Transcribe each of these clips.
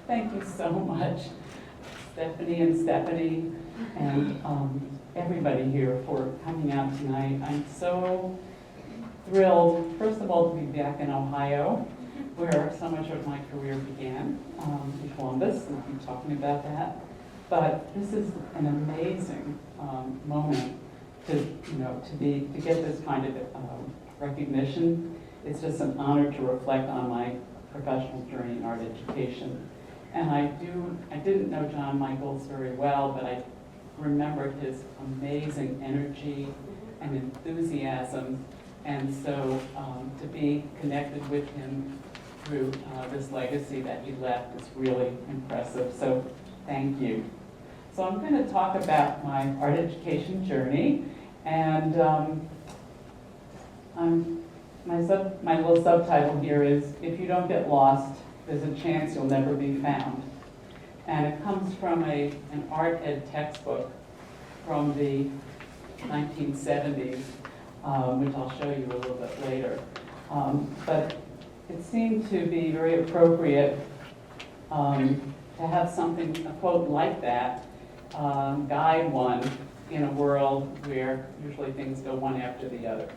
Thank you so much, Stephanie and everybody here for coming out tonight. I'm so thrilled, first of all, to be back in Ohio, where so much of my career began, in Columbus, and we'll be talking about that. But this is an amazing moment to get this kind of recognition. It's just an honor to reflect on my professional journey in art education. And I didn't know John Michaels very well, but I remembered his amazing energy and enthusiasm. And so to be connected with him through this legacy that he left is really impressive. So thank you. So I'm going to talk about my art education journey. And my little subtitle here is, if you don't get lost, there's a chance you'll never be found. And it comes from an art ed textbook from the 1970s, which I'll show you a little bit later. But it seemed to be very appropriate to have something, a quote like that, guide one in a world where usually things go one after the other.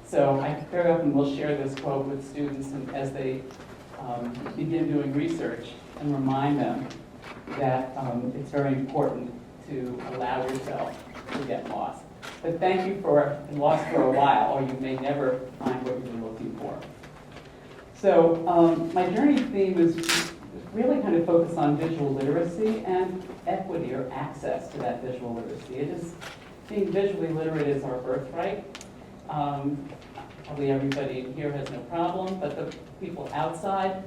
So I very often will share this quote with students as they begin doing research and remind them that it's very important to allow yourself to get lost. But thank you for lost for a while, or you may never find what you were looking for. So my journey theme is really kind of focused on visual literacy and equity or access to that visual literacy. It is, being visually literate is our birthright. Probably everybody here has no problem, but the people outside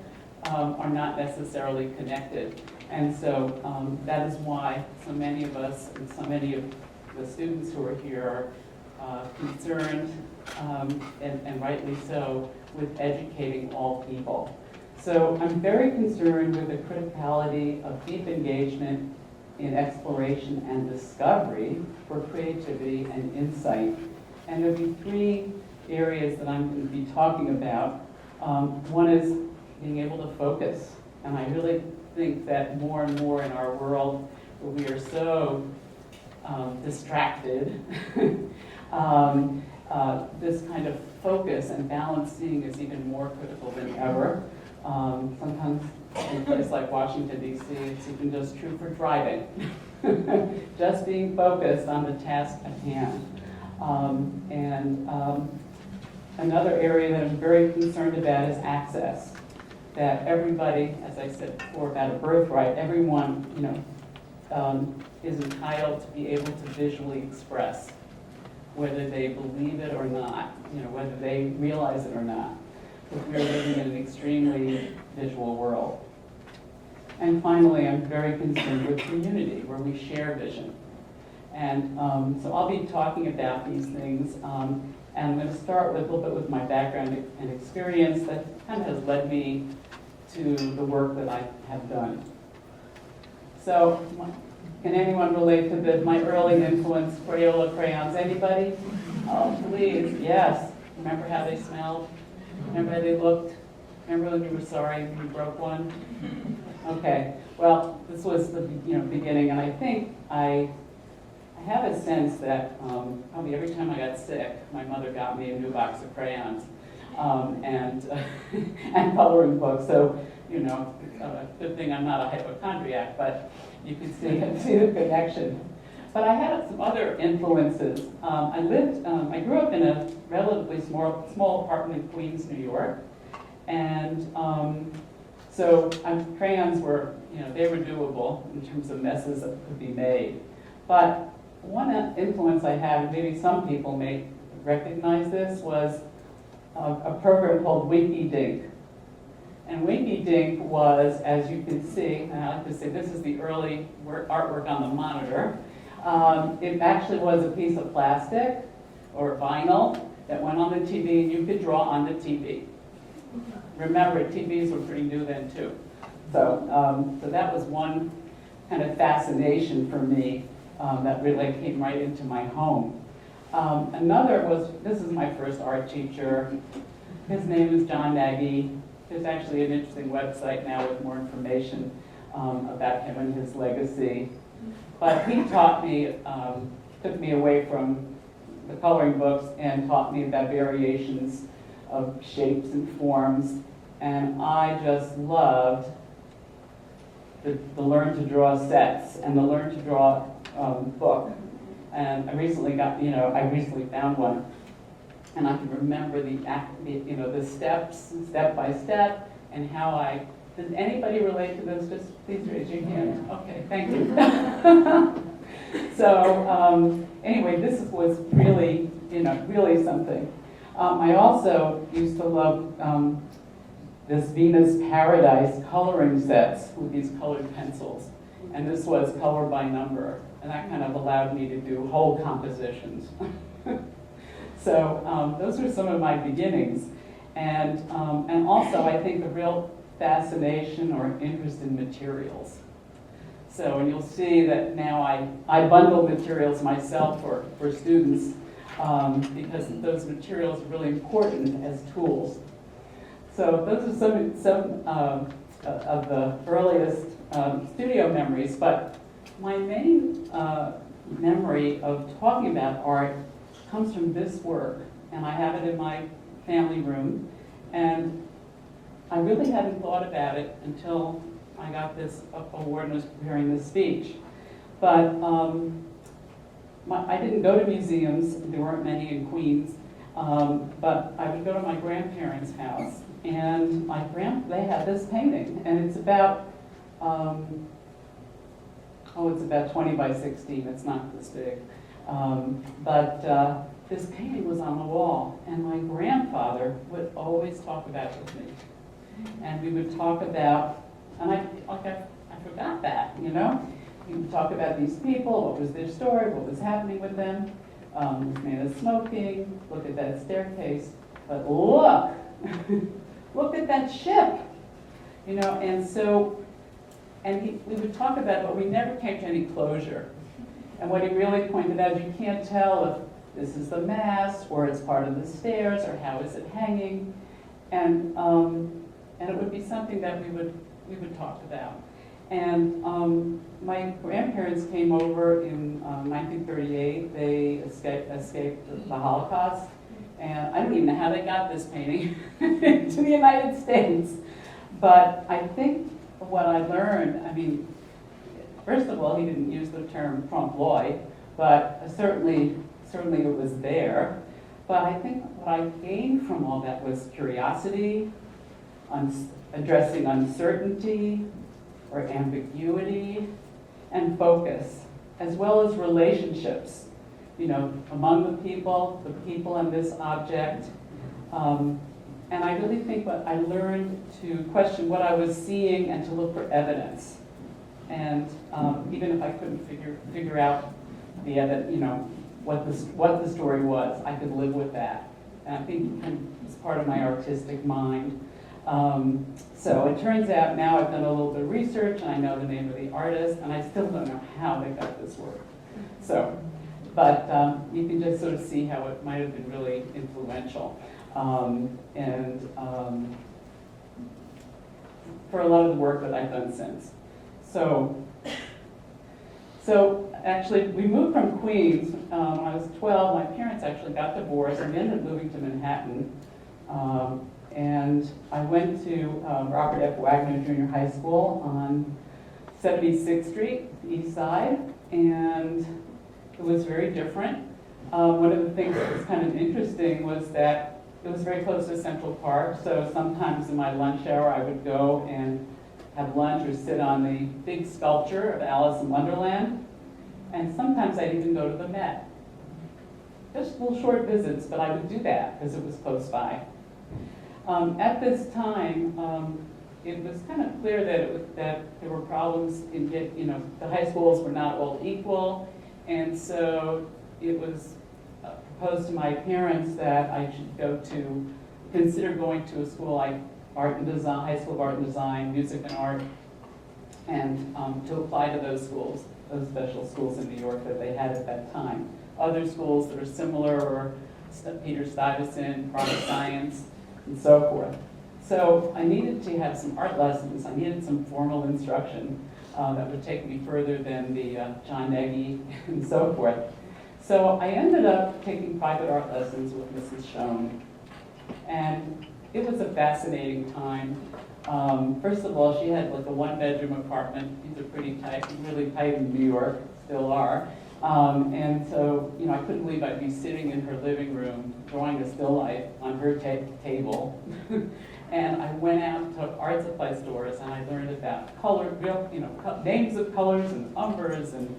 are not necessarily connected. And so that is why so many of us and so many of the students who are here are concerned, and rightly so, with educating all people. So I'm very concerned with the criticality of deep engagement in exploration and discovery for creativity and insight. And there'll be three areas that I'm going to be talking about. One is being able to focus. And I really think that more and more in our world where we are so distracted, this kind of focus and balancing is even more critical than ever. Sometimes in a place like Washington, D.C., it's even just true for driving. Just being focused on the task at hand. Another area that I'm very concerned about is access. That everybody, as I said before about a birthright, everyone, is entitled to be able to visually express, whether they believe it or not, whether they realize it or not. Because we're living in an extremely visual world. And finally, I'm very concerned with community, where we share vision. And so I'll be talking about these things, and I'm going to start with a little bit with my background and experience that kind of has led me to the work that I have done. So, can anyone relate to my early influence, Crayola crayons? Anybody? Oh, please, yes. Remember how they smelled? Remember how they looked? Remember when you were sorry when you broke one? Okay, well, this was the beginning, and I think I have a sense that probably every time I got sick, my mother got me a new box of crayons and coloring books. So, good thing I'm not a hypochondriac, but you can see the connection. But I had some other influences. I grew up in a relatively small apartment in Queens, New York, and so crayons were, they were doable in terms of messes that could be made. But one influence I had, and maybe some people may recognize this, was a program called Winky Dink. And Winky Dink was, as you can see, and I like to say this is the early artwork on the monitor. It actually was a piece of plastic or vinyl that went on the TV, and you could draw on the TV. Remember, TVs were pretty new then too. So that was one kind of fascination for me that really came right into my home. Another was, this is my first art teacher. His name is John Nagy. There's actually an interesting website now with more information. about him and his legacy. But he taught me, took me away from the coloring books and taught me about variations of shapes and forms. And I just loved the Learn to Draw sets and the Learn to Draw book. And I recently found one. And I can remember the steps, step by step, and how does anybody relate to those? Just please raise your hand. Okay, thank you. So anyway, this was really, really something. I also used to love this Venus Paradise coloring sets with these colored pencils. And this was color by number. And that kind of allowed me to do whole compositions. So those were some of my beginnings. And also, I think, a real fascination or interest in materials. So, and you'll see that now I bundle materials myself for students because those materials are really important as tools. So those are some of the earliest studio memories, but my main memory of talking about art comes from this work, and I have it in my family room, and I really hadn't thought about it until I got this award and was preparing this speech. But I didn't go to museums, there weren't many in Queens, but I would go to my grandparents' house, and they had this painting, and it's about, it's about 20 by 16, it's not this big. But this painting was on the wall, and my grandfather would always talk about it with me. And we would talk about, and I forgot that, He would talk about these people, what was their story, what was happening with them. This man is smoking, look at that staircase, but look, look at that ship, and so, we would talk about it, but we never came to any closure. And what he really pointed out, you can't tell if this is the mast, or it's part of the stairs, or how is it hanging, and it would be something that we would talk about. And my grandparents came over in 1938. They escaped the Holocaust, and I don't even know how they got this painting to the United States. But I think what I learned, first of all, he didn't use the term trompe-l'oeil, but certainly it was there. But I think what I gained from all that was curiosity, addressing uncertainty or ambiguity, and focus, as well as relationships, among the people and this object. And I really think what I learned to question what I was seeing and to look for evidence. And even if I couldn't figure out the evidence, what the story was, I could live with that. And I think it's part of my artistic mind. So it turns out now I've done a little bit of research and I know the name of the artist, and I still don't know how they got this work. So, but you can just sort of see how it might have been really influential. For a lot of the work that I've done since. So actually, we moved from Queens when I was 12. My parents actually got divorced, and we ended up moving to Manhattan. And I went to Robert F. Wagner Junior High School on 76th Street, East Side, and it was very different. One of the things that was kind of interesting was that it was very close to Central Park, so sometimes in my lunch hour I would go and have lunch or sit on the big sculpture of Alice in Wonderland, and sometimes I'd even go to the Met. Just little short visits, but I would do that because it was close by. At this time, it was kind of clear that there were problems in the high schools were not all equal, and so it was proposed to my parents that I should consider going to a school like Art and Design, High School of Art and Design, Music and Art, and to apply to those schools, those special schools in New York that they had at that time. Other schools that are similar, or Peter Stuyvesant, Product Science, and so forth. So I needed to have some art lessons. I needed some formal instruction that would take me further than the John Nagy and so forth. So I ended up taking private art lessons with Mrs. Schoen. And it was a fascinating time. First of all, she had like a one-bedroom apartment. These are pretty tight, really tight in New York, still are. And so, I couldn't believe I'd be sitting in her living room drawing a still life on her table. And I went out to art supply stores and I learned about color, names of colors and umbers and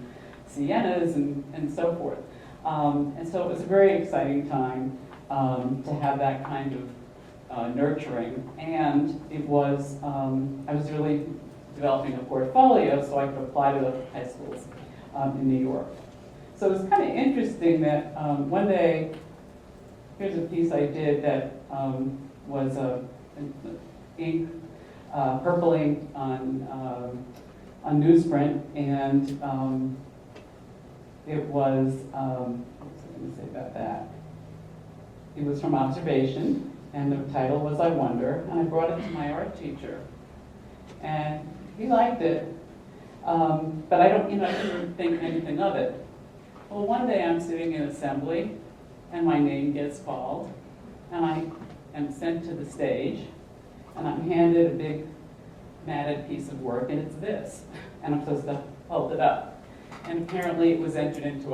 siennas and so forth. And so it was a very exciting time to have that kind of nurturing. And it was, I was really developing a portfolio so I could apply to the high schools in New York. So it was kind of interesting that one day, here's a piece I did that was ink, purple ink on newsprint, and it was, what's I going to say about that? It was from observation, and the title was I Wonder, and I brought it to my art teacher. And he liked it, but I didn't think anything of it. Well, one day I'm sitting in assembly, and my name gets called, and I am sent to the stage, and I'm handed a big matted piece of work, and it's this, and I'm supposed to hold it up. And apparently it was entered into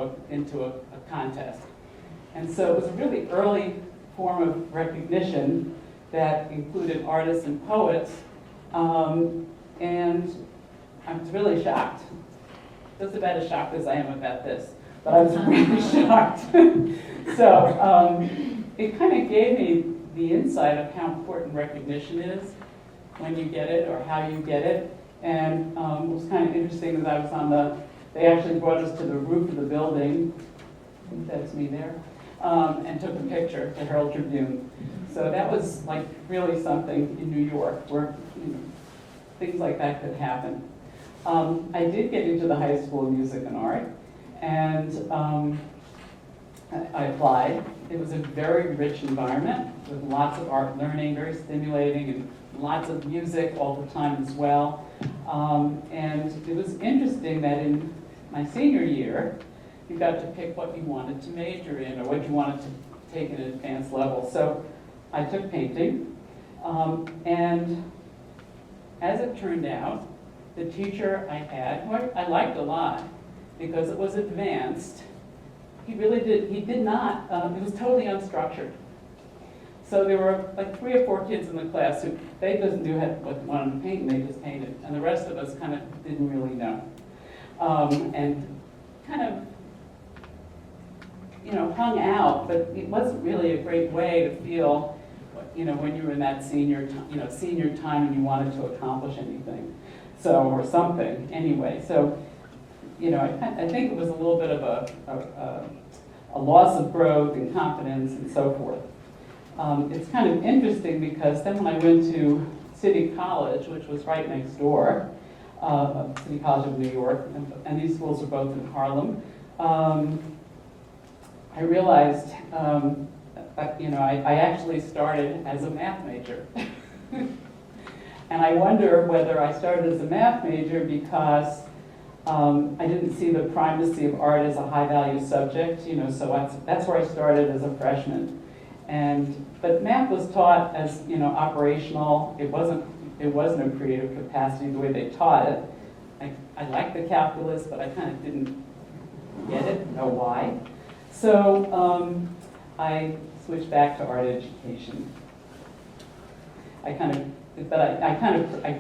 a contest. And so it was a really early form of recognition that included artists and poets, and I was really shocked. Just about as shocked as I am about this, but I was really shocked. So it kind of gave me the insight of how important recognition is when you get it or how you get it. And it was kind of interesting that I was they actually brought us to the roof of the building, I think that's me there, and took a picture, the Herald Tribune. So that was like really something in New York where things like that could happen. I did get into the High School of Music and Art, and I applied. It was a very rich environment with lots of art learning, very stimulating, and lots of music all the time as well. And it was interesting that in my senior year, you got to pick what you wanted to major in or what you wanted to take at an advanced level. So I took painting, and as it turned out, the teacher I had, who I liked a lot because it was advanced, he did not, it was totally unstructured. So there were like 3 or 4 kids in the class who, they just knew what they wanted to paint, and they just painted. And the rest of us kind of didn't really know. And kind of, hung out, but it wasn't really a great way to feel, when you were in that senior time and you wanted to accomplish anything. So, or something, anyway. So, I think it was a little bit of a loss of growth and confidence and so forth. It's kind of interesting because then when I went to City College, which was right next door, City College of New York, and these schools are both in Harlem, I realized I actually started as a math major. And I wonder whether I started as a math major because I didn't see the primacy of art as a high-value subject, so that's where I started as a freshman. But math was taught as, operational. It wasn't a creative capacity the way they taught it. I liked the calculus, but I kind of didn't get it, know why. So I switched back to art education. I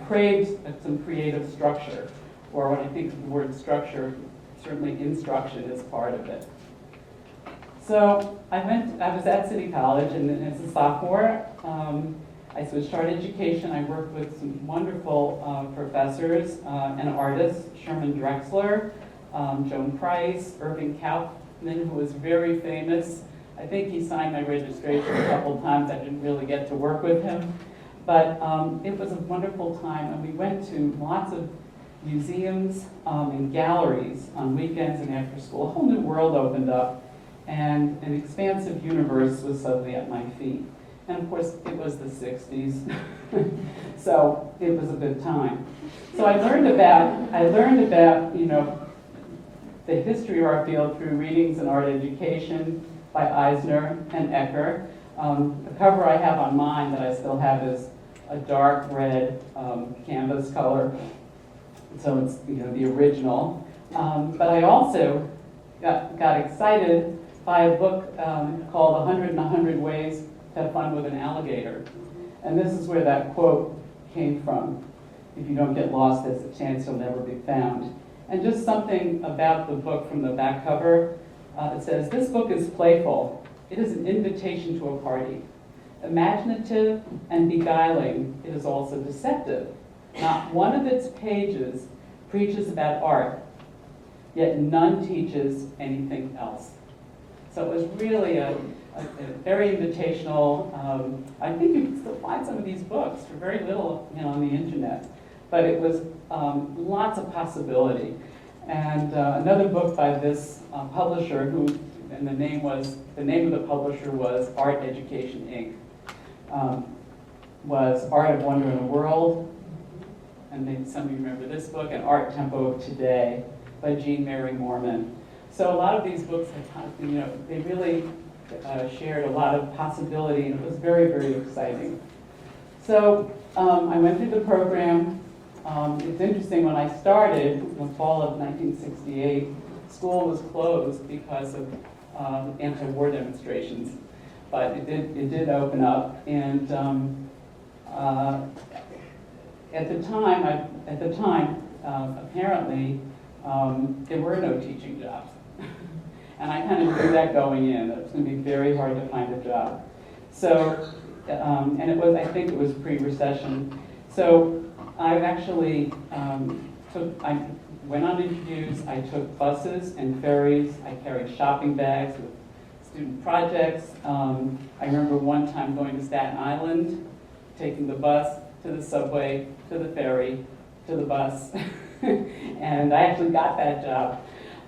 craved some creative structure, or when I think of the word structure, certainly instruction is part of it. So I was at City College, and as a sophomore, I switched to art education. I worked with some wonderful professors and artists, Sherman Drexler, Joan Price, Irving Kaufman, who was very famous. I think he signed my registration a couple of times. I didn't really get to work with him. But it was a wonderful time, and we went to lots of museums and galleries on weekends and after school. A whole new world opened up, and an expansive universe was suddenly at my feet. And of course, it was the 60s, so it was a good time. So I learned about, you know, the history of our field through readings in art education by Eisner and Ecker. The cover I have on mine that I still have is a dark red canvas color, so it's, you know, the original. But I also got excited by a book called 100 Ways to Have Fun with an Alligator. And this is where that quote came from. If you don't get lost, there's a chance you'll never be found. And just something about the book from the back cover. It says, "This book is playful. It is an invitation to a party. Imaginative and beguiling, it is also deceptive. Not one of its pages preaches about art, yet none teaches anything else." So it was really a very invitational. I think you can still find some of these books for very little, you know, on the internet. But it was lots of possibility. And another book by this publisher, who, and the name of the publisher was Art Education, Inc., was Art of Wonder in the World. And maybe some of you remember this book, and Art Tempo of Today by Jean Mary Mormon. So a lot of these books had, you know, they really shared a lot of possibility, and it was very, very exciting. So I went through the program. It's interesting, when I started in the fall of 1968, school was closed because of anti-war demonstrations, but it did open up, and at the time, apparently, there were no teaching jobs. And I kind of knew that going in, that it was going to be very hard to find a job. So, and I think it was pre-recession. So I actually I went on interviews, I took buses and ferries, I carried shopping bags with student projects. I remember one time going to Staten Island, taking the bus to the subway, to the ferry, to the bus. And I actually got that job.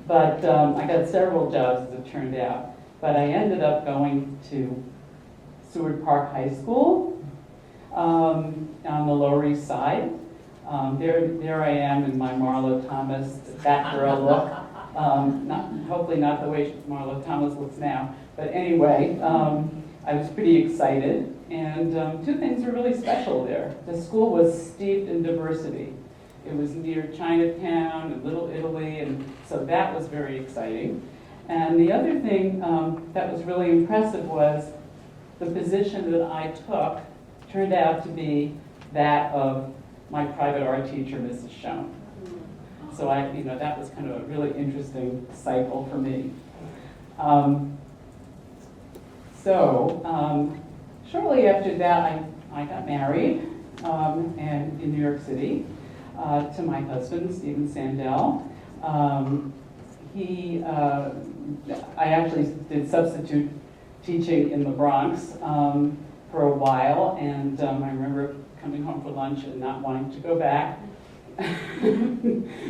But I got several jobs, as it turned out. But I ended up going to Seward Park High School on the Lower East Side. There I am in my Marlo Thomas That Girl look. Hopefully not the way Marlo Thomas looks now. But anyway, I was pretty excited. And two things were really special there. The school was steeped in diversity. It was near Chinatown and Little Italy, and so that was very exciting. And the other thing that was really impressive was the position that I took turned out to be that of my private art teacher, Mrs. Schoen. So that was kind of a really interesting cycle for me. Shortly after that, I got married and in New York City. To my husband, Stephen Sandell. I actually did substitute teaching in the Bronx for a while, and I remember coming home for lunch and not wanting to go back,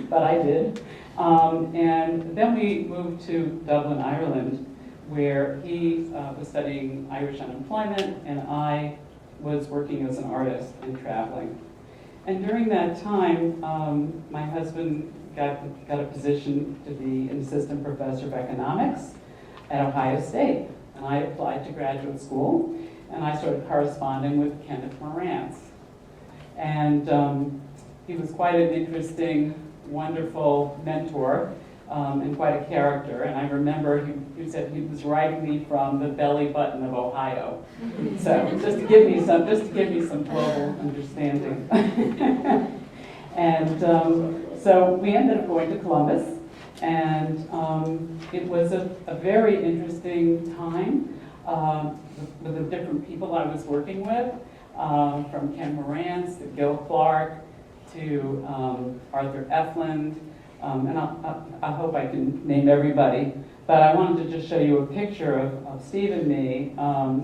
but I did. And then we moved to Dublin, Ireland, where he was studying Irish unemployment, and I was working as an artist and traveling. And during that time, my husband got a position to be an assistant professor of economics at Ohio State. And I applied to graduate school, and I started corresponding with Kenneth Morantz. And he was quite an interesting, wonderful mentor, and quite a character. And I remember he said he was writing me from the belly button of Ohio. So just to give me some global understanding. And so we ended up going to Columbus, and it was a very interesting time with the different people I was working with, from Ken Morantz to Gil Clark to Arthur Efland. And I hope I can name everybody, but I wanted to just show you a picture of Steve and me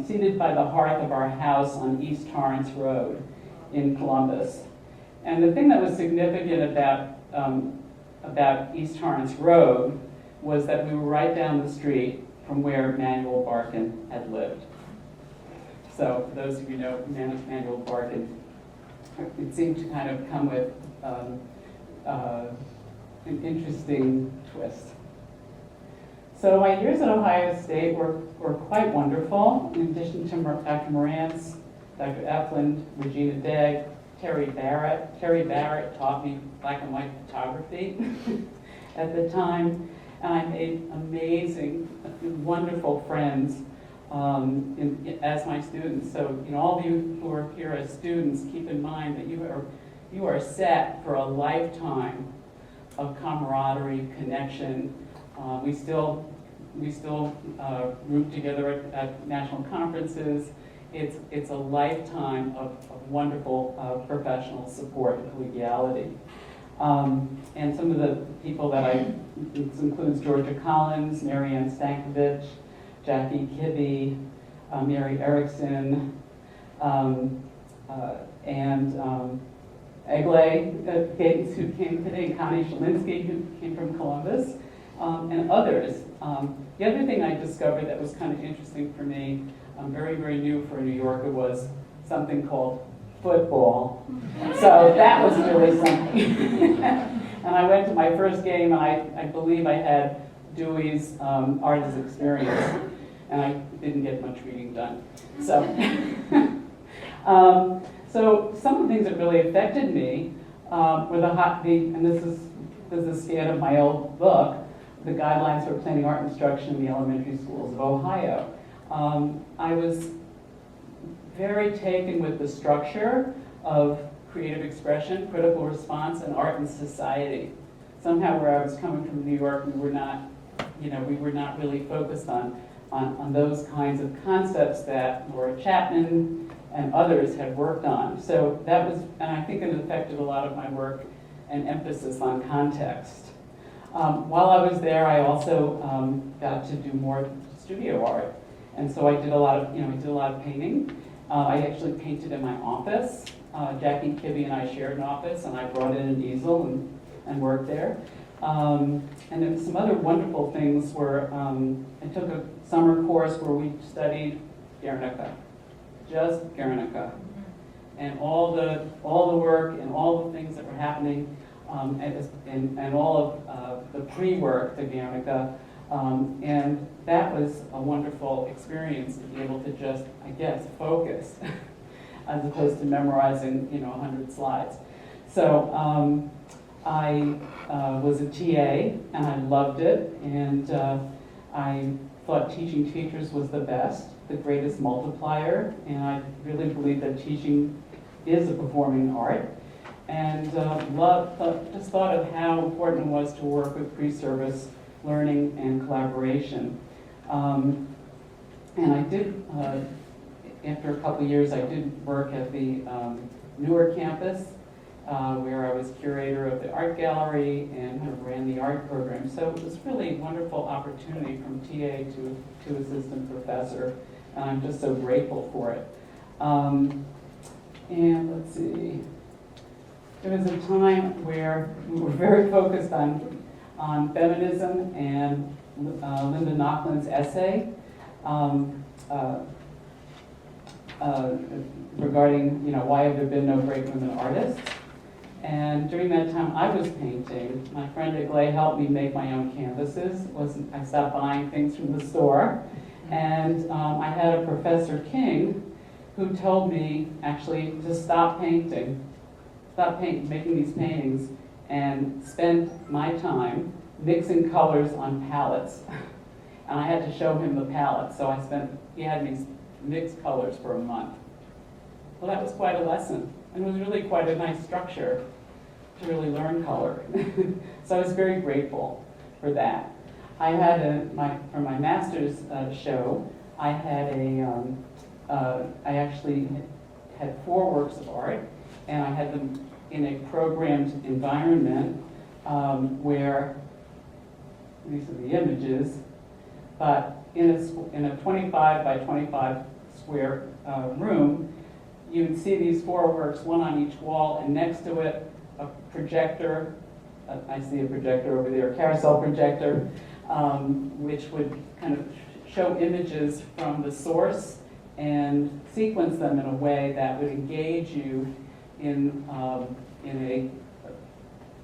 seated by the hearth of our house on East Torrance Road in Columbus. And the thing that was significant about East Torrance Road was that we were right down the street from where Manuel Barkin had lived. So for those of you who know Manuel Barkin, it seemed to kind of come with an interesting twist. So my years at Ohio State were quite wonderful. In addition to Dr. Morantz, Dr. Eflin, Regina Degg, Terry Barrett. Terry Barrett taught me black and white photography at the time. And I made amazing, wonderful friends as my students. So, all of you who are here as students, keep in mind that you are set for a lifetime of camaraderie, connection. We still root together at national conferences. It's a lifetime of wonderful professional support and collegiality. And some of the people that this includes Georgia Collins, Marianne Stankovic, Jackie Kibbe, Mary Erickson, and Egle Gates, who came today, Connie Shalinsky, who came from Columbus, and others. The other thing I discovered that was kind of interesting for me, very, very new for a New Yorker, was something called football. So that was really something. And I went to my first game, and I believe I had Dewey's artist experience, and I didn't get much reading done. So, so some of the things that really affected me were and this is a scan of my old book, the Guidelines for Planning Art Instruction in the Elementary Schools of Ohio. I was very taken with the structure of creative expression, critical response, and art and society. Somehow where I was coming from New York, we were not really focused on those kinds of concepts that Laura Chapman and others had worked on. So that was, and I think it affected a lot of my work and emphasis on context. While I was there, I also got to do more studio art. And so I did a lot of painting. I actually painted in my office. Jackie Kibbe and I shared an office, and I brought in an easel and worked there. And then some other wonderful things were, I took a summer course where we studied Guernica, just Guernica, and all the work and all the things that were happening, and all of the pre-work to Guernica. And that was a wonderful experience to be able to just, I guess, focus as opposed to memorizing, 100 slides. So I was a TA, and I loved it, and I thought teaching teachers was the best, the greatest multiplier, and I really believe that teaching is a performing art. And just thought of how important it was to work with pre-service learning and collaboration. And I did, after a couple of years, I did work at the Newark campus, where I was curator of the art gallery and kind of ran the art program. So it was really a wonderful opportunity from TA to assistant professor, and I'm just so grateful for it. And let's see, there was a time where we were very focused on feminism and Linda Nochlund's essay regarding, why have there been no great women artists? And during that time, I was painting. My friend Egle helped me make my own canvases. I stopped buying things from the store. And I had a Professor King who told me, actually, to stop making these paintings, and spend my time mixing colors on palettes. And I had to show him the palette, so he had me mix colors for a month. Well, that was quite a lesson, and it was really quite a nice structure to really learn color. So I was very grateful for that. I had for my master's show, I had I actually had 4 works of art, and I had them in a programmed environment where, these are the images, but in a 25 by 25 square room, you would see these 4 works, one on each wall, and next to it, a projector. I see a projector over there, a carousel projector, which would kind of show images from the source and sequence them in a way that would engage you in a,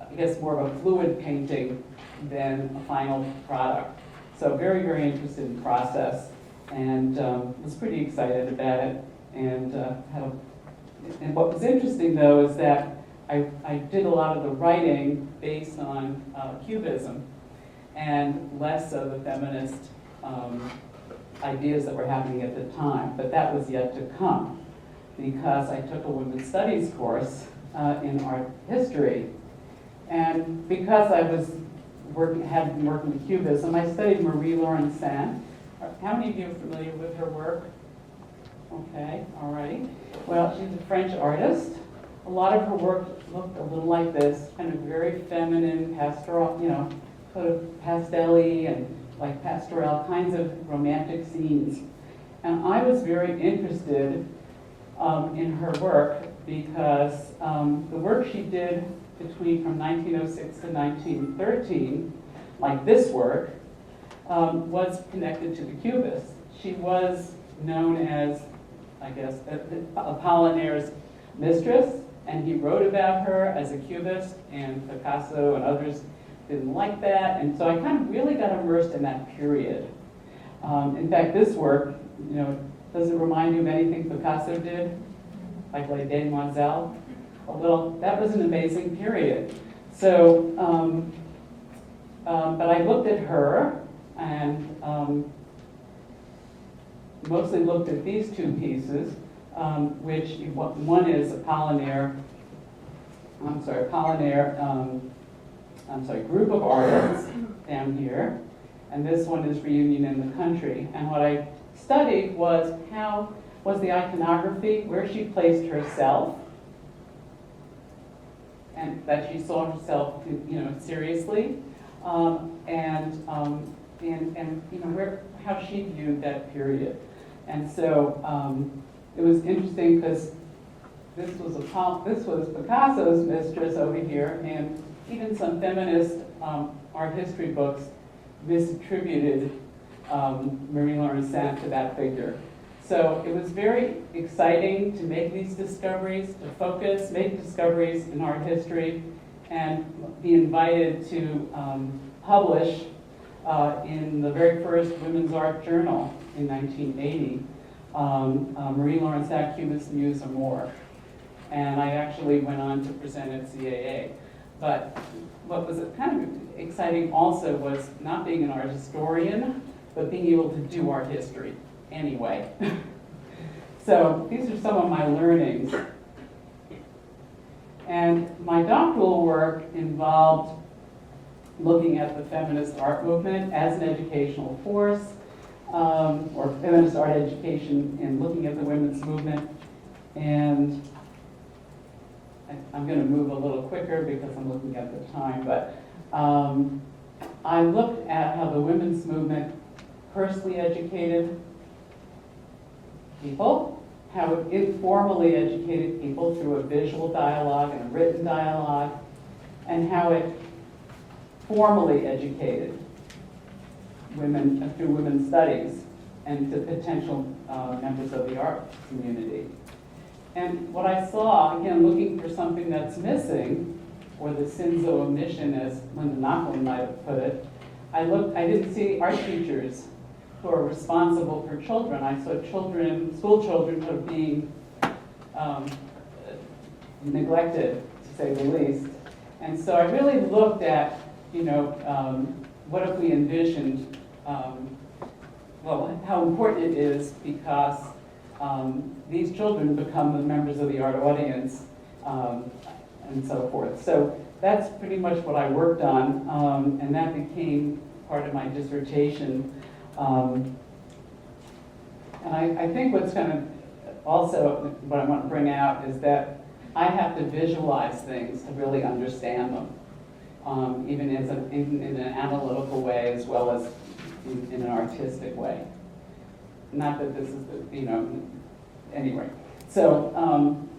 I guess, more of a fluid painting than a final product. So very, very interested in process, and was pretty excited about it. And and what was interesting though is that I did a lot of the writing based on Cubism and less of the feminist ideas that were happening at the time. But that was yet to come, because I took a women's studies course in art history. And because I was had been working with Cubism, I studied Marie-Laurent Saint. How many of you are familiar with her work? Okay, all right. Well, she's a French artist. A lot of her work looked a little like this, kind of very feminine, pastoral, sort of pastel-y and like pastoral kinds of romantic scenes. And I was very interested in her work because the work she did from 1906 to 1913, like this work, was connected to the Cubists. She was known as, I guess, Apollinaire's mistress, and he wrote about her as a Cubist, and Picasso and others didn't like that, and so I kind of really got immersed in that period. In fact, this work, does it remind you of anything Picasso did? Like Les Demoiselles? Well, that was an amazing period. So, but I looked at her and mostly looked at these two pieces, which one is Apollinaire, group of artists down here, and this one is Reunion in the Country. And what I studied was the iconography, where she placed herself, and that she saw herself, seriously, and how she viewed that period. And so it was interesting because this was Picasso's mistress over here, and even some feminist art history books misattributed Marie-Laurent Saint to that figure. So it was very exciting to make these discoveries, to make discoveries in art history, and be invited to publish in the very first Women's Art Journal in 1980, Marie-Laurent Saint, Cubist Muse Amour. And I actually went on to present at CAA. But what was kind of exciting also was not being an art historian, but being able to do art history anyway. So these are some of my learnings. And my doctoral work involved looking at the feminist art movement as an educational force, or feminist art education, and looking at the women's movement. And I'm going to move a little quicker because I'm looking at the time, but I looked at how the women's movement personally educated people, how it informally educated people through a visual dialogue and a written dialogue, and how it formally educated women through women's studies and to potential members of the art community. And what I saw, again, looking for something that's missing, or the sins of omission, as Linda Nochlin might have put it, I didn't see art teachers who are responsible for children. I saw school children who are being neglected, to say the least. And so I really looked at, what if we envisioned, how important it is, because these children become the members of the art audience, and so forth. So that's pretty much what I worked on, and that became part of my dissertation. And I think what's going to also, what I want to bring out is that I have to visualize things to really understand them, even in an analytical way as well as in an artistic way. Not that this is, anyway. So,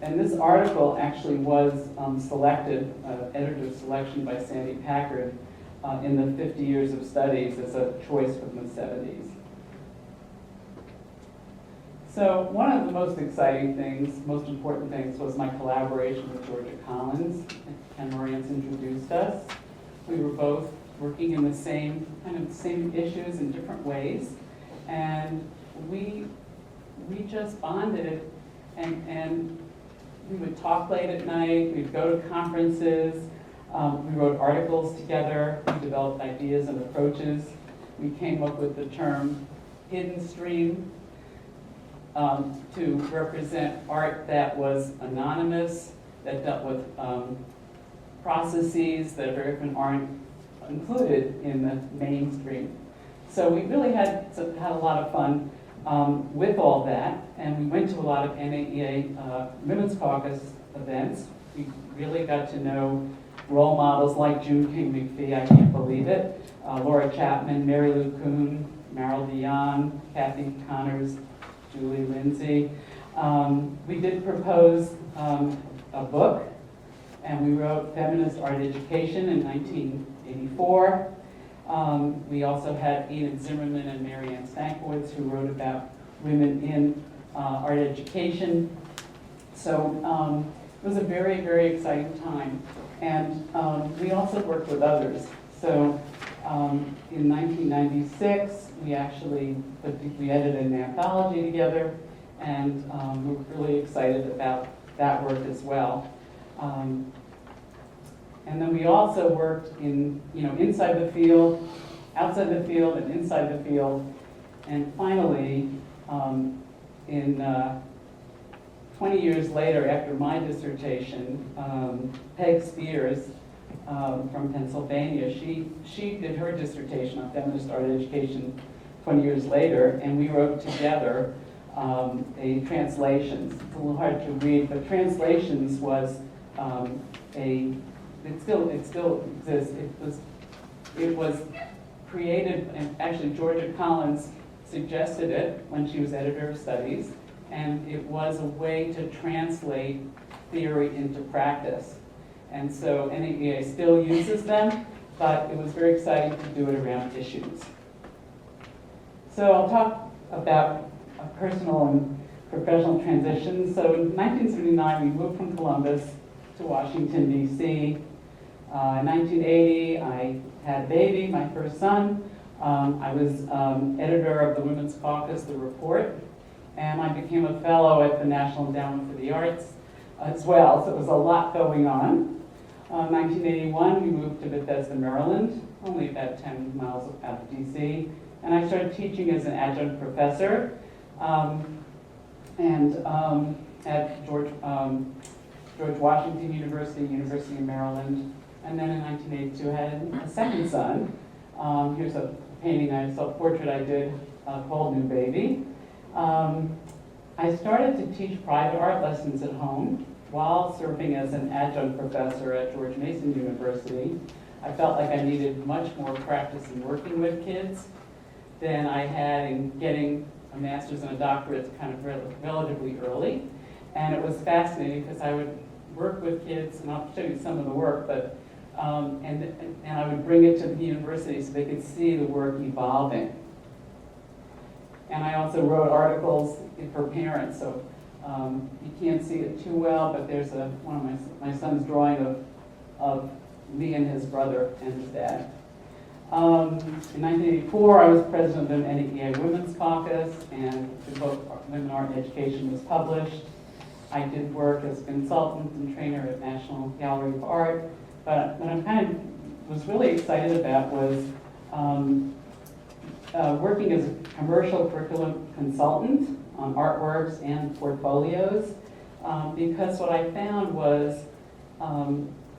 and this article actually was selected, editor's selection by Sandy Packard in the 50 years of studies as a choice from the 70s. So one of the most exciting things, most important things, was my collaboration with Georgia Collins. Ken Moran's introduced us. We were both working in the same issues in different ways, and we just bonded, and we would talk late at night. We'd go to conferences. We wrote articles together. We developed ideas and approaches. We came up with the term hidden stream to represent art that was anonymous, that dealt with processes that very often aren't included in the mainstream. So we really had a lot of fun with all that, and we went to a lot of NAEA Women's Caucus events. We really got to know role models like June King McPhee, I can't believe it, Laura Chapman, Mary Lou Kuhn, Meryl Dion, Kathy Connors, Julie Lindsay. We did propose a book, and we wrote Feminist Art Education in 1984. We also had Enid Zimmerman and Marianne Stankiewicz, who wrote about women in art education. So it was a very, very exciting time. And we also worked with others. So in 1996, we edited an anthology together, and we were really excited about that work as well. And then we also worked in, inside the field, outside the field, and inside the field. And finally, in 20 years later, after my dissertation, Peg Spears from Pennsylvania, she did her dissertation on feminist art education 20 years later, and we wrote together a Translations. It's a little hard to read, but Translations was it still exists. It was created, and actually Georgia Collins suggested it when she was editor of studies, and it was a way to translate theory into practice. And so NAEA still uses them, but it was very exciting to do it around issues. So I'll talk about a personal and professional transition. So in 1979, we moved from Columbus to Washington, D.C. In 1980, I had a baby, my first son. I was editor of the Women's Caucus, The Report, and I became a fellow at the National Endowment for the Arts as well, so it was a lot going on. 1981, we moved to Bethesda, Maryland, only about 10 miles out of D.C., and I started teaching as an adjunct professor at George Washington University, University of Maryland. And then in 1982, I had a second son. Here's a painting, a self-portrait I did called New Baby. I started to teach private art lessons at home while serving as an adjunct professor at George Mason University. I felt like I needed much more practice in working with kids than I had in getting a master's and a doctorate kind of relatively early. And it was fascinating because I would work with kids, and I'll show you some of the work, but and I would bring it to the university so they could see the work evolving. And I also wrote articles for parents, so you can't see it too well, but there's one of my son's drawing of me and his brother and his dad. In 1984, I was president of the NAEA Women's Caucus, and the book Women Art and Education was published. I did work as a consultant and trainer at National Gallery of Art, but what I was really excited about was working as a commercial curriculum consultant on artworks and portfolios, because what I found was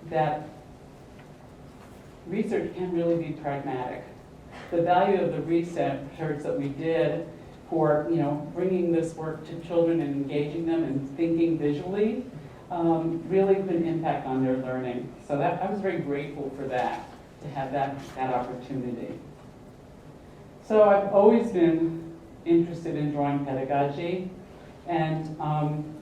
that research can really be pragmatic. The value of the research that we did for bringing this work to children and engaging them and thinking visually really could impact on their learning. So I was very grateful for that, to have that opportunity. So I've always been interested in drawing pedagogy, and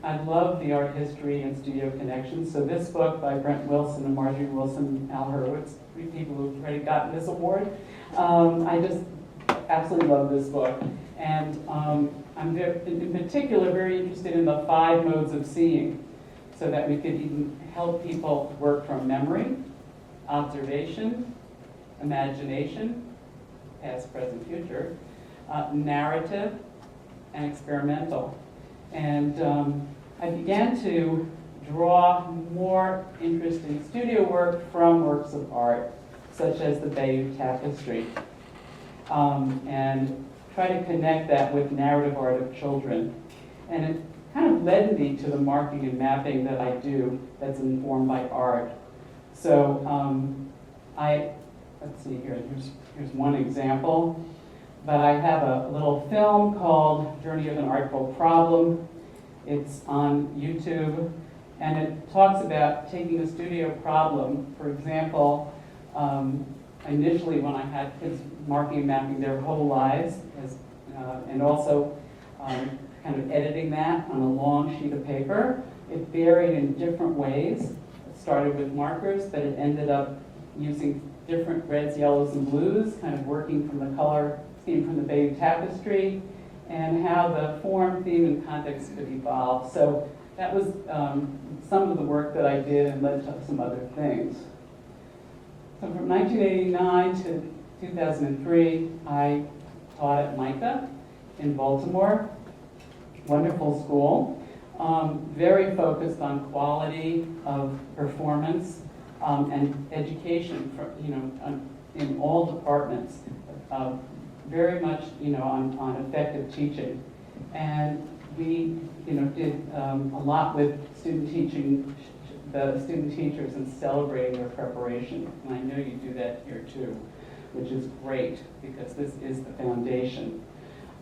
I love the art history and studio connections. So this book by Brent Wilson and Marjorie Wilson, Al Hurwitz, 3 people who've already gotten this award. I just absolutely love this book. And I'm in particular very interested in the 5 modes of seeing, so that we could even help people work from memory, observation, imagination, past, present, future, narrative, and experimental. And I began to draw more interest in studio work from works of art, such as the Bayeux Tapestry, and try to connect that with narrative art of children. And it kind of led me to the marking and mapping that I do that's informed by art. So let's see here, here's one example. But I have a little film called Journey of an Artful Problem. It's on YouTube, and it talks about taking a studio problem. For example, initially when I had kids marking and mapping their whole lives, and also kind of editing that on a long sheet of paper, it varied in different ways. It started with markers, but it ended up using different reds, yellows, and blues, kind of working from the color scheme from the Bayeux Tapestry, and how the form, theme, and context could evolve. So that was some of the work that I did and led to some other things. So from 1989 to 2003, I taught at MICA in Baltimore. Wonderful school. Very focused on quality of performance and education for, in all departments. Very much, on effective teaching. And we, did a lot with student teaching, the student teachers, and celebrating their preparation. And I know you do that here too, which is great because this is the foundation.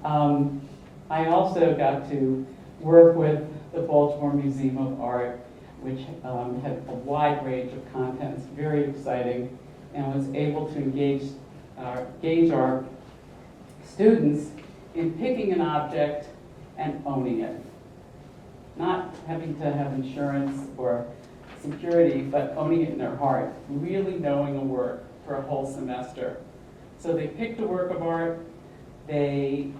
I also got to work with the Baltimore Museum of Art, which had a wide range of contents, very exciting, and was able to gauge our students in picking an object and owning it. Not having to have insurance or security, but owning it in their heart, really knowing a work for a whole semester. So they picked a work of art, and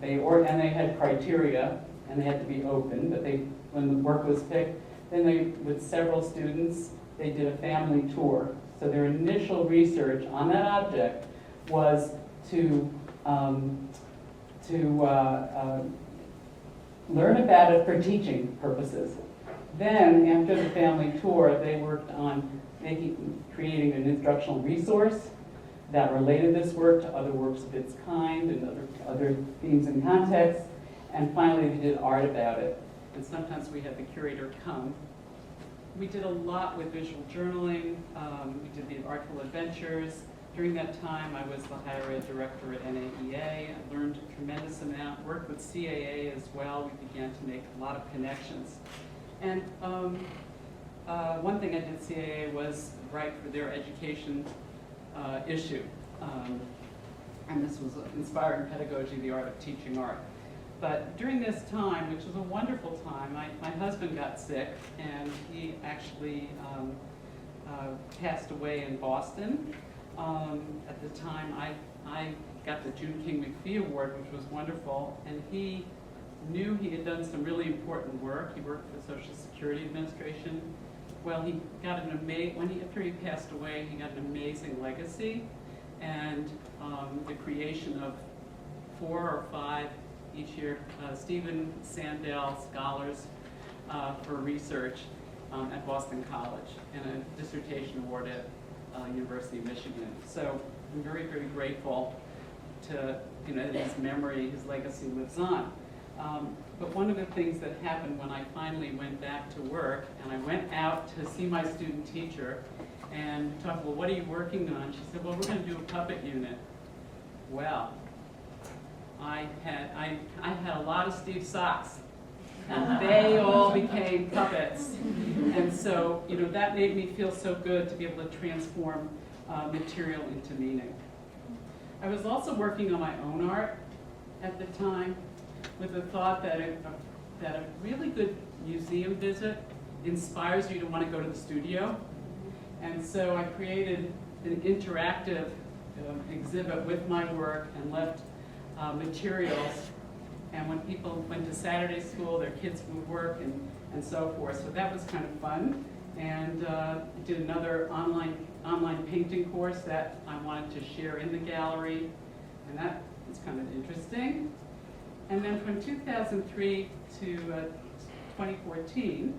they had criteria, and they had to be open, but when the work was picked, then with several students, they did a family tour. So their initial research on that object was to learn about it for teaching purposes. Then, after the family tour, they worked on creating an instructional resource that related this work to other works of its kind and other themes and contexts. And finally, they did art about it. And sometimes we had the curator come. We did a lot with visual journaling. We did the Artful Adventures. During that time, I was the higher ed director at NAEA. I learned a tremendous amount, worked with CAA as well. We began to make a lot of connections. And one thing I did CAA was write for their education issue. And this was Inspiring Pedagogy, the Art of Teaching Art. But during this time, which was a wonderful time, my husband got sick, and he actually passed away in Boston. At the time, I got the June King McPhee Award, which was wonderful, and he knew he had done some really important work. He worked for the Social Security Administration. Well, he got after he passed away, he got an amazing legacy, and the creation of 4 or 5 each year Stephen Sandell Scholars for Research at Boston College, and a dissertation award at University of Michigan. So I'm very, very grateful to, his memory, his legacy lives on. But one of the things that happened when I finally went back to work, and I went out to see my student teacher and talked, well, what are you working on? She said, well, we're going to do a puppet unit. Well, I had a lot of Steve socks, and they all became puppets. And so, that made me feel so good to be able to transform material into meaning. I was also working on my own art at the time with the thought that a really good museum visit inspires you to want to go to the studio. And so I created an interactive exhibit with my work and left materials. And when people went to Saturday school, their kids would work and so forth. So that was kind of fun. And did another online painting course that I wanted to share in the gallery. And that was kind of interesting. And then from 2003 to 2014,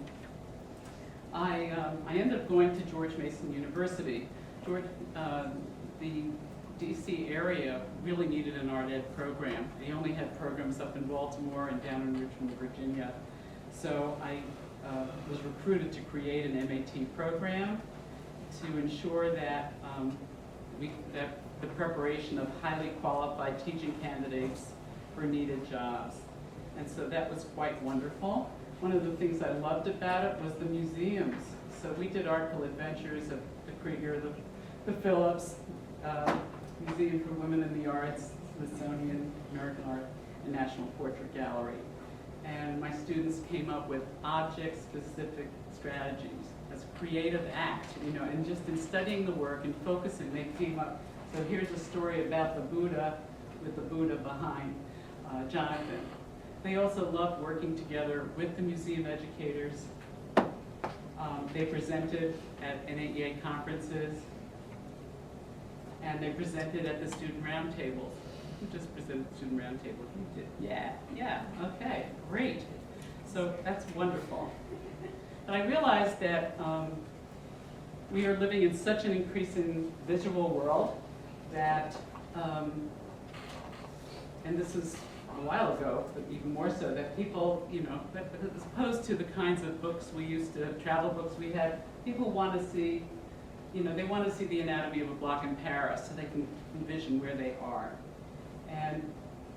I ended up going to George Mason University. The DC area really needed an art ed program. They only had programs up in Baltimore and down in Richmond, Virginia. So I was recruited to create an MAT program to ensure that, that the preparation of highly qualified teaching candidates for needed jobs. And so that was quite wonderful. One of the things I loved about it was the museums. So we did Artful Adventures of the Krieger, the Phillips, Museum for Women in the Arts, Smithsonian, American Art, and National Portrait Gallery. And my students came up with object-specific strategies as a creative act, and just in studying the work and focusing, they came up. So here's a story about the Buddha, with the Buddha behind Jonathan. They also loved working together with the museum educators. They presented at NAEA conferences, and they presented at the student roundtables. Who just presented at the student roundtable? You did? Yeah, okay, great. So that's wonderful. And I realized that we are living in such an increasing visual world that, and this is a while ago, but even more so, that people, as opposed to the kinds of books we used to, travel books we had, people want to see, they want to see the anatomy of a block in Paris so they can envision where they are. And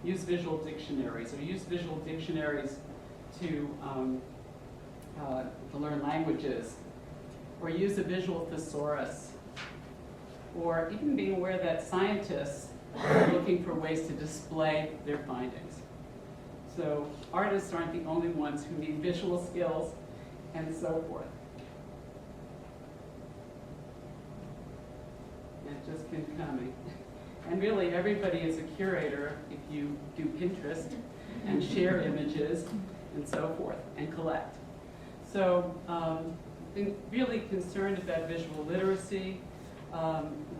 use visual dictionaries, or use visual dictionaries to learn languages, or use a visual thesaurus, or even being aware that scientists are looking for ways to display their findings. So artists aren't the only ones who need visual skills, and so forth. It's just been coming. And really, everybody is a curator if you do Pinterest and share images and so forth and collect. So been really concerned about visual literacy,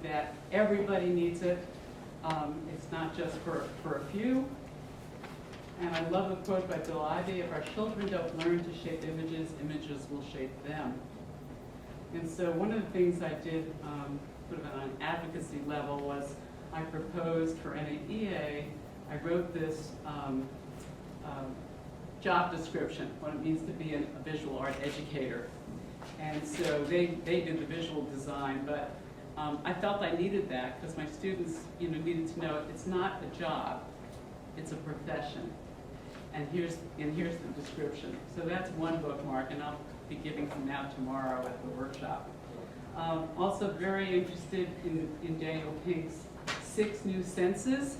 that everybody needs it. It's not just for a few. And I love a quote by Bill Ivey: if our children don't learn to shape images, images will shape them. And so one of the things I did sort of on an advocacy level was I proposed for NAEA, I wrote this job description, what it means to be a visual art educator. And so they did the visual design, but I felt I needed that because my students needed to know it's not a job, it's a profession. And here's the description. So that's one bookmark, and I'll be giving some out tomorrow at the workshop. Also very interested in Daniel Pink's 6 new senses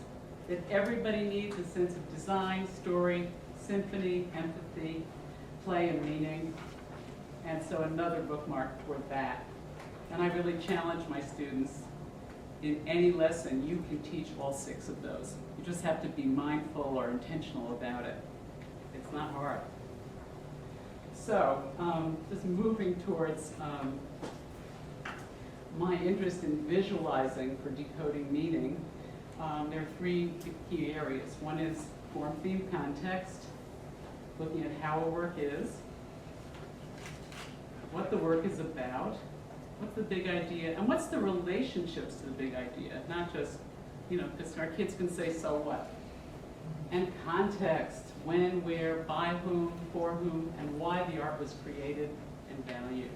that everybody needs: a sense of design, story, symphony, empathy, play, and meaning. And so another bookmark toward that. And I really challenge my students, in any lesson, you can teach all 6 of those. You just have to be mindful or intentional about it. It's not hard. So, just moving towards my interest in visualizing for decoding meaning, there are 3 key areas. One is form, theme, context, looking at how a work is, what the work is about, what's the big idea, and what's the relationships to the big idea, not just, because our kids can say, so what? And context, when, where, by whom, for whom, and why the art was created and valued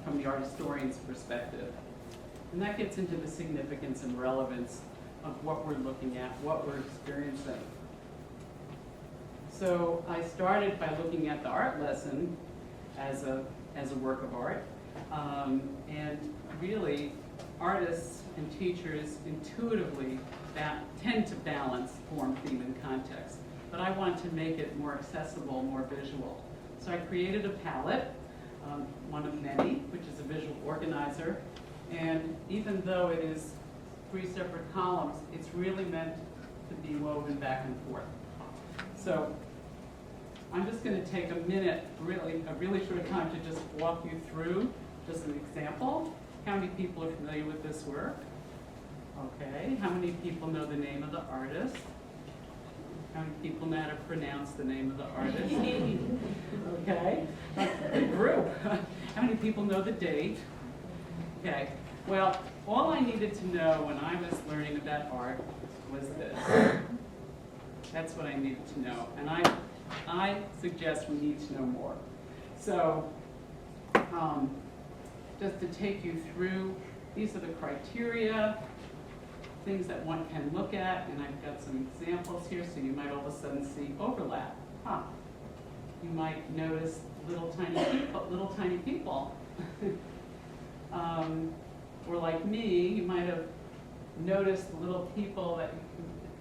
from the art historian's perspective. And that gets into the significance and relevance of what we're looking at, what we're experiencing. So I started by looking at the art lesson as a work of art. And really, artists and teachers intuitively tend to balance form, theme, and context. But I want to make it more accessible, more visual. So I created a palette, one of many, which is a visual organizer. And even though it is 3 separate columns, it's really meant to be woven back and forth. So I'm just going to take a minute, a really short time, to just walk you through just an example. How many people are familiar with this work? Okay. How many people know the name of the artist? How many people know how to pronounce the name of the artist? Okay. Good group. How many people know the date? Okay. Well, all I needed to know when I was learning about art was this. That's what I needed to know. And I suggest we need to know more. So just to take you through, these are the criteria, things that one can look at, and I've got some examples here, so you might all of a sudden see overlap. You might notice little tiny people. Or like me, you might have noticed little people that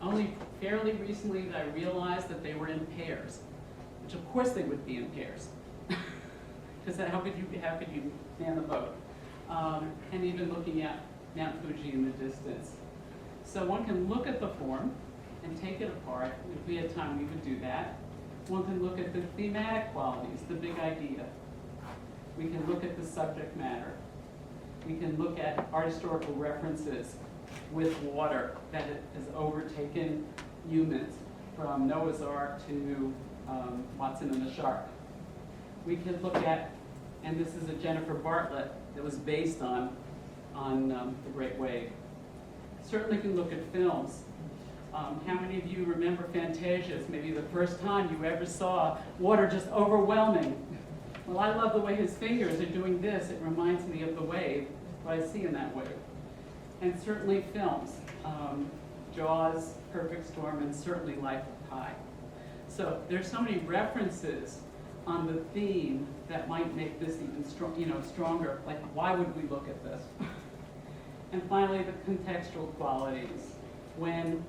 only fairly recently that I realized that they were in pairs, which of course they would be in pairs, because how could you man the boat? And even looking at Mount Fuji in the distance. So one can look at the form and take it apart. If we had time, we would do that. One can look at the thematic qualities, the big idea. We can look at the subject matter. We can look at art historical references with water that has overtaken humans, from Noah's Ark to Watson and the Shark. We can look at, and this is a Jennifer Bartlett that was based on the Great Wave. Certainly can look at films. How many of you remember Fantasia's, maybe the first time you ever saw water just overwhelming? Well, I love the way his fingers are doing this. It reminds me of the wave, what I see in that wave. And certainly films. Jaws, Perfect Storm, and certainly Life of Pi. So there's so many references on the theme that might make this even stronger. Like, why would we look at this? And finally, the contextual qualities. When,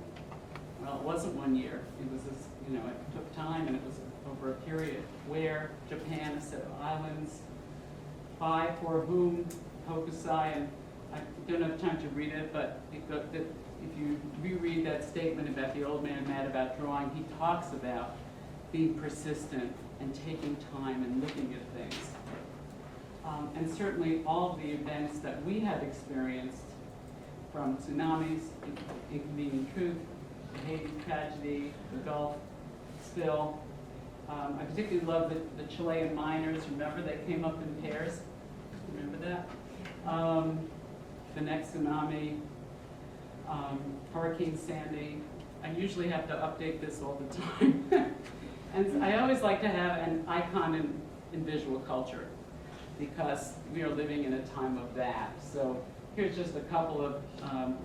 well, it wasn't 1 year. It was this, it took time, and it was over a period. Where, Japan, a set of islands. By, for whom, Hokusai, and I don't have time to read it, but if you reread that statement about the old man mad about drawing, he talks about being persistent and taking time and looking at things. And certainly all of the events that we have experienced, from tsunamis, inconvenient truth, the Haiti tragedy, the Gulf spill. I particularly love the Chilean miners. Remember, they came up in pairs. Remember that? The next tsunami, Hurricane Sandy. I usually have to update this all the time. And I always like to have an icon in visual culture, because we are living in a time of that. So here's just a couple of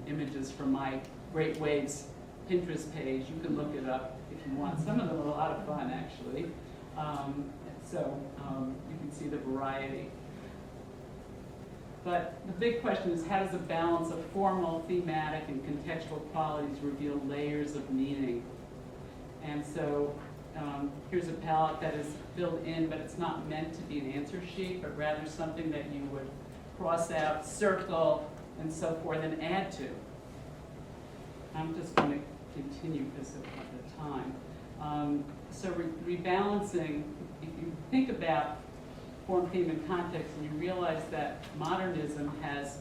images from my Great Waves Pinterest page. You can look it up if you want. Some of them are a lot of fun, actually. So you can see the variety. But the big question is, how does the balance of formal, thematic, and contextual qualities reveal layers of meaning? And so here's a palette that is filled in, but it's not meant to be an answer sheet, but rather something that you would cross out, circle, and so forth, and add to. I'm just going to continue because of the time. So rebalancing, if you think about form, theme, and context, and you realize that modernism has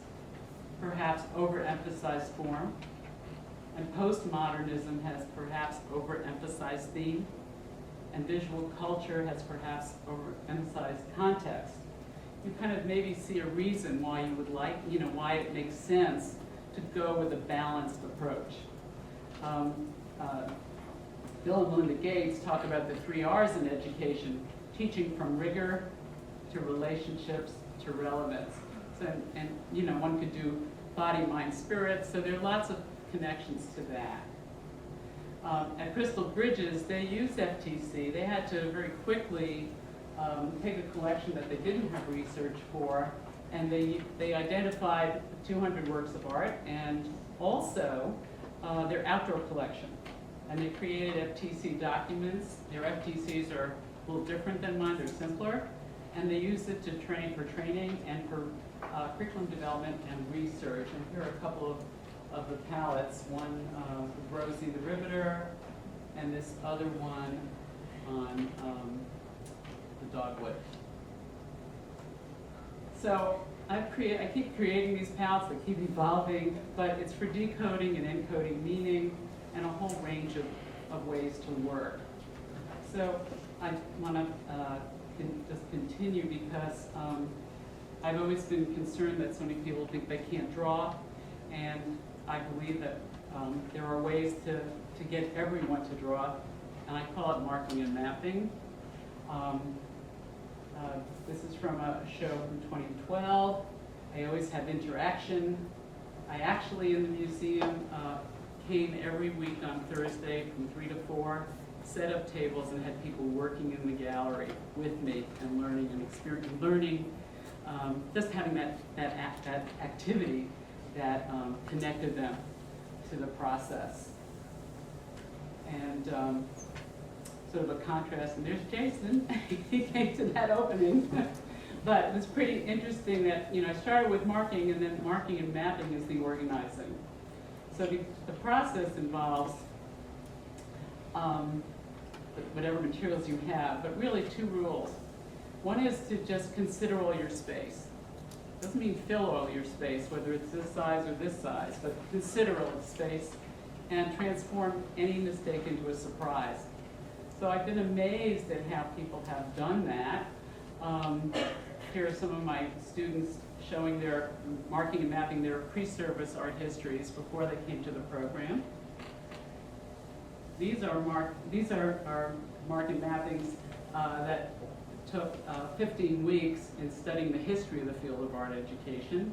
perhaps overemphasized form, and postmodernism has perhaps overemphasized theme, and visual culture has perhaps overemphasized context. You kind of maybe see a reason why you would like, why it makes sense to go with a balanced approach. Bill and Melinda Gates talk about the 3 R's in education: teaching from rigor to relationships to relevance. So, and one could do body, mind, spirit. So there are lots of connections to that. At Crystal Bridges, they used FTC. They had to very quickly take a collection that they didn't have research for, and they identified 200 works of art, and also their outdoor collection. And they created FTC documents. Their FTCs are a little different than mine. They're simpler. And they use it to train for training and for curriculum development and research. And here are a couple of of the palettes, one with Rosie the Riveter, and this other one on the dogwood. So I keep creating these palettes that keep evolving, but it's for decoding and encoding meaning and a whole range of ways to work. So I want to just continue because I've always been concerned that so many people think they can't draw, and I believe that there are ways to get everyone to draw, and I call it marking and mapping. This is from a show from 2012. I always have interaction. I actually, in the museum, came every week on Thursday from 3 to 4, set up tables and had people working in the gallery with me and learning and experiencing, just having that activity that connected them to the process. And sort of a contrast, and there's Jason. He came to that opening. But it was pretty interesting that, I started with marking, and then marking and mapping is the organizing. So the process involves whatever materials you have, but really 2 rules. One is to just consider all your space. Doesn't mean fill all your space, whether it's this size or this size, but consider all the space and transform any mistake into a surprise. So I've been amazed at how people have done that. Here are some of my students showing their marking and mapping their pre-service art histories before they came to the program. These are our mark and mappings that took 15 weeks in studying the history of the field of art education,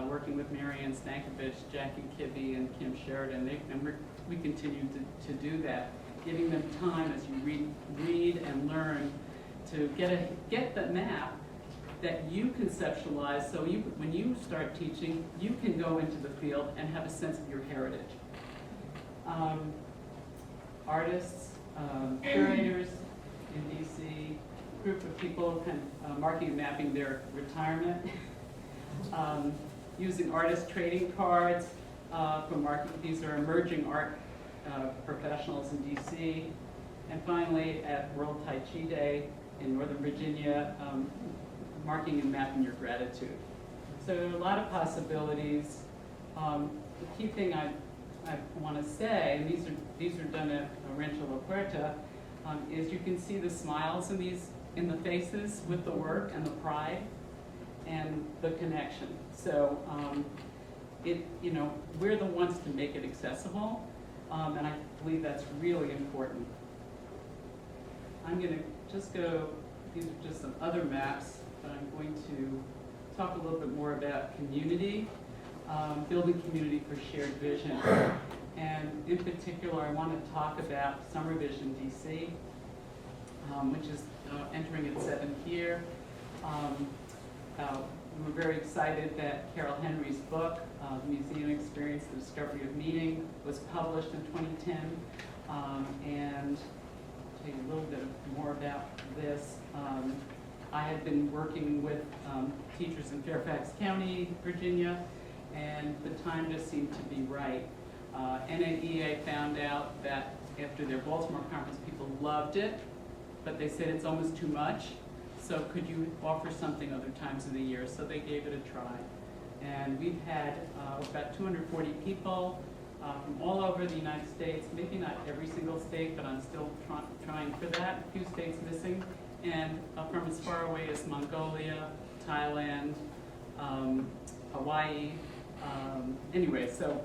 working with Marianne Stankovich, Jackie Kibbe, and Kim Sheridan. We continue to do that, giving them time as you read and learn to get the map that you conceptualize, so when you start teaching, you can go into the field and have a sense of your heritage. Artists, curators in DC, group of people marking and mapping their retirement, using artist trading cards for marking. These are emerging art professionals in DC. And finally, at World Tai Chi Day in Northern Virginia, marking and mapping your gratitude. So there are a lot of possibilities. The key thing I want to say, and these are done at Rancho La Puerta, is you can see the smiles in the faces with the work and the pride and the connection. So we're the ones to make it accessible, and I believe that's really important. I'm going to just go, these are just some other maps, but I'm going to talk a little bit more about community, building community for shared vision. And in particular, I want to talk about Summer Vision DC, which is entering its 7th year. We were very excited that Carol Henry's book, The Museum Experience, The Discovery of Meaning, was published in 2010. And I'll tell you a little bit more about this. I had been working with teachers in Fairfax County, Virginia, and the time just seemed to be right. NAEA found out that after their Baltimore conference, people loved it, but they said it's almost too much. So could you offer something other times of the year? So they gave it a try. And we've had about 240 people from all over the United States, maybe not every single state, but I'm still trying for that, a few states missing, and from as far away as Mongolia, Thailand, Hawaii. Anyway, so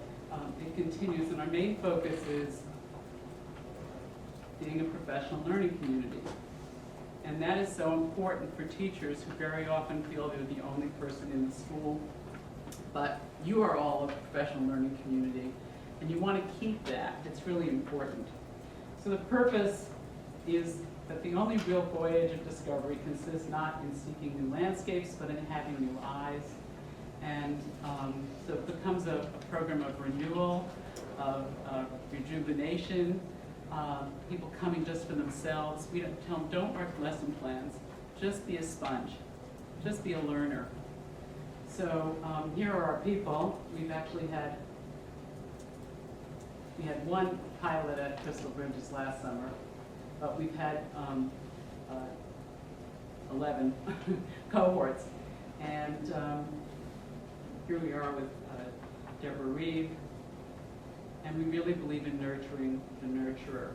it continues, and our main focus is being a professional learning community. And that is so important for teachers who very often feel they're the only person in the school. But you are all a professional learning community, and you want to keep that. It's really important. So the purpose is that the only real voyage of discovery consists not in seeking new landscapes, but in having new eyes. And so it becomes a program of renewal, of rejuvenation, people coming just for themselves. We don't tell them, don't write lesson plans, just be a sponge, just be a learner. So here are our people. We've actually had We had one pilot at Crystal Bridges last summer, but we've had 11 cohorts. And here we are with Deborah Reeve, and we really believe in nurturing the nurturer.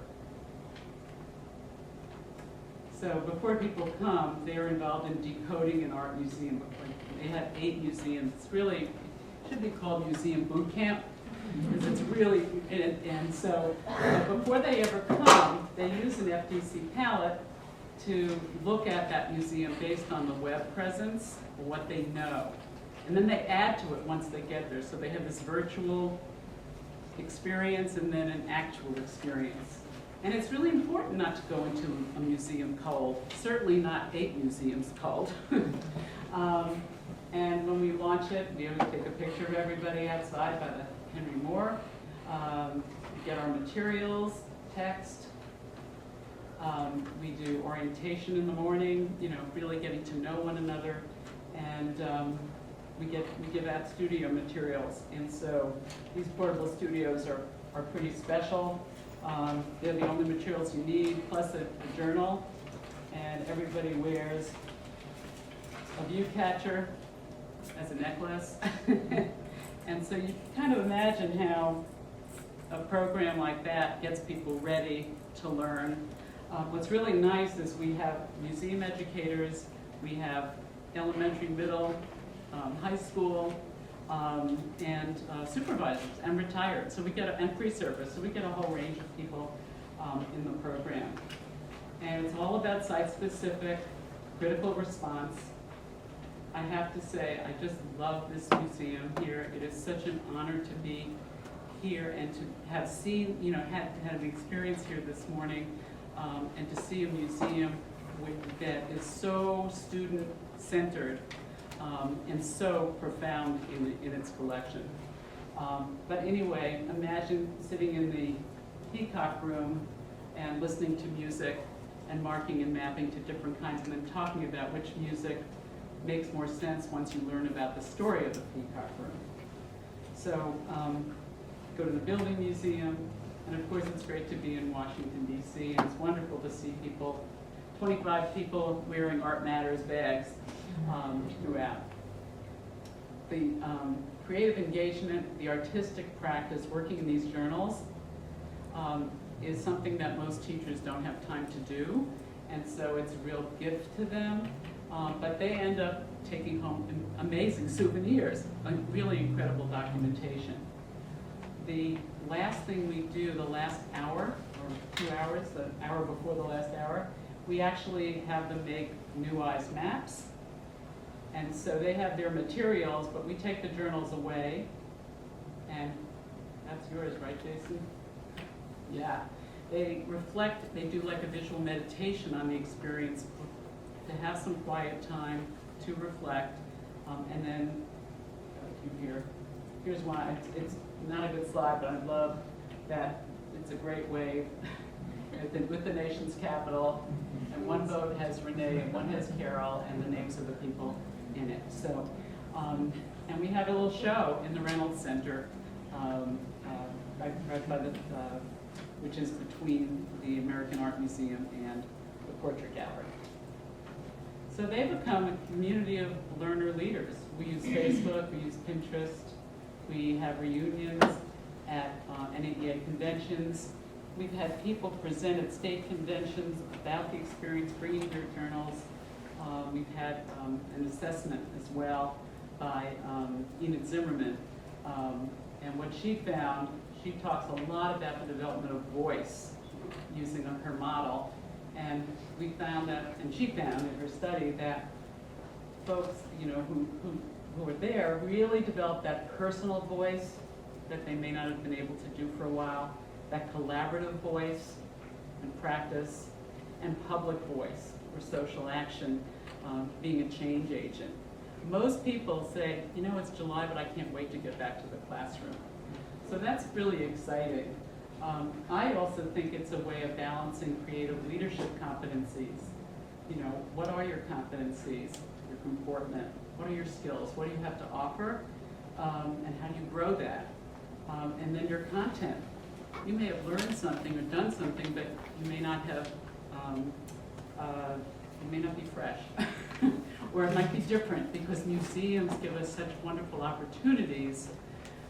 So before people come, they're involved in decoding an art museum. They have 8 museums. It's really, it should be called Museum Boot Camp, because it's really, and so before they ever come, they use an FDC palette to look at that museum based on the web presence or what they know. And then they add to it once they get there. So they have this virtual experience and then an actual experience. And it's really important not to go into a museum cold, certainly not 8 museums cold. And when we launch it, we always take a picture of everybody outside by the Henry Moore, get our materials, text. We do orientation in the morning, you know, really getting to know one another. And we give out studio materials. And so these portable studios are pretty special. They're the only materials you need, plus a journal. And everybody wears a view catcher as a necklace. And so you kind of imagine how a program like that gets people ready to learn. What's really nice is we have museum educators, we have elementary, middle, high school, and supervisors and retired. So we get and pre-service. So we get a whole range of people in the program. And it's all about site-specific, critical response. I have to say, I just love this museum here. It is such an honor to be here and to have seen, you know, had an experience here this morning, and to see a museum that is so student-centered and so profound in its collection. But anyway, imagine sitting in the Peacock Room and listening to music and marking and mapping to different kinds, and then talking about which music makes more sense once you learn about the story of the Peacock Room. So go to the Building Museum, and of course it's great to be in Washington, D.C., and it's wonderful to see people, 25 people wearing Art Matters bags throughout. The creative engagement, the artistic practice, working in these journals is something that most teachers don't have time to do, and so it's a real gift to them. But they end up taking home amazing souvenirs, like really incredible documentation. The last thing we do, the last hour, or 2 hours, the hour before the last hour, we actually have them make New Eyes maps. And so they have their materials, but we take the journals away. And that's yours, right, Jason? Yeah. They reflect, they do like a visual meditation on the experience, to have some quiet time to reflect, and then here's why. It's not a good slide, but I love that it's a great wave with the nation's capital, and one boat has Renee, and one has Carol, and the names of the people in it. So, and we have a little show in the Reynolds Center, right by the, which is between the American Art Museum and the Portrait Gallery. So they become a community of learner leaders. We use Facebook, we use Pinterest, we have reunions at NAEA conventions. We've had people present at state conventions about the experience, bringing their journals. We've had an assessment as well by Enid Zimmerman. And what she found, she talks a lot about the development of voice using her model. And we found that, and she found in her study that folks, you know, who were there really developed that personal voice that they may not have been able to do for a while, that collaborative voice and practice, and public voice or social action, being a change agent. Most people say, you know, it's July, but I can't wait to get back to the classroom. So that's really exciting. I also think it's a way of balancing creative leadership competencies. You know, what are your competencies, your comportment? What are your skills? What do you have to offer? And how do you grow that? And then your content. you may have learned something or done something, but you may not have, it may not be fresh. Or it might be different, because museums give us such wonderful opportunities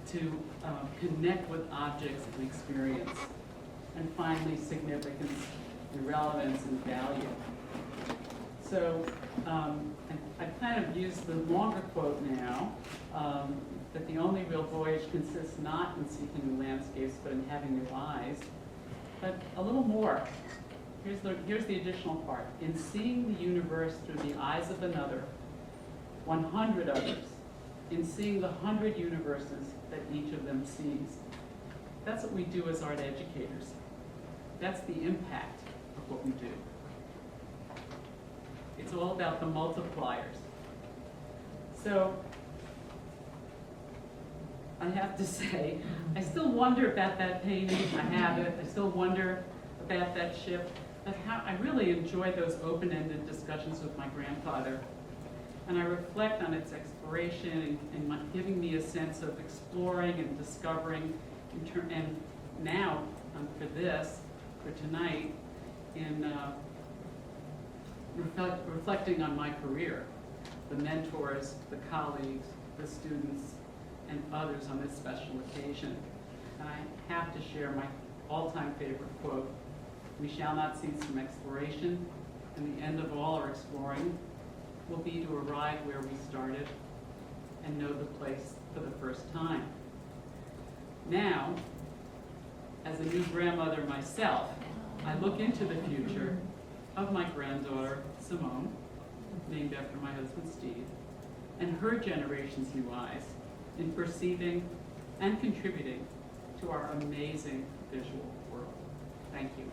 to connect with objects and experience, and finally significance and relevance and value. So I kind of use the longer quote now, that the only real voyage consists not in seeking new landscapes, but in having new eyes. But a little more. Here's the additional part. In seeing the universe through the eyes of another, 100 others, in seeing the 100 universes that each of them sees. That's what we do as art educators. That's the impact of what we do. It's all about the multipliers. So, I have to say, I still wonder about that painting. I have it. I still wonder about that ship. But how I really enjoyed those open-ended discussions with my grandfather. And I reflect on its exploration and giving me a sense of exploring and discovering. And now, for this, for tonight, in reflecting on my career, the mentors, the colleagues, the students, and others on this special occasion. And I have to share my all-time favorite quote: "We shall not cease from exploration, and the end of all our exploring will be to arrive where we started and know the place for the first time." Now, as a new grandmother myself, I look into the future of my granddaughter, Simone, named after my husband, Steve, and her generation's new eyes in perceiving and contributing to our amazing visual world. Thank you.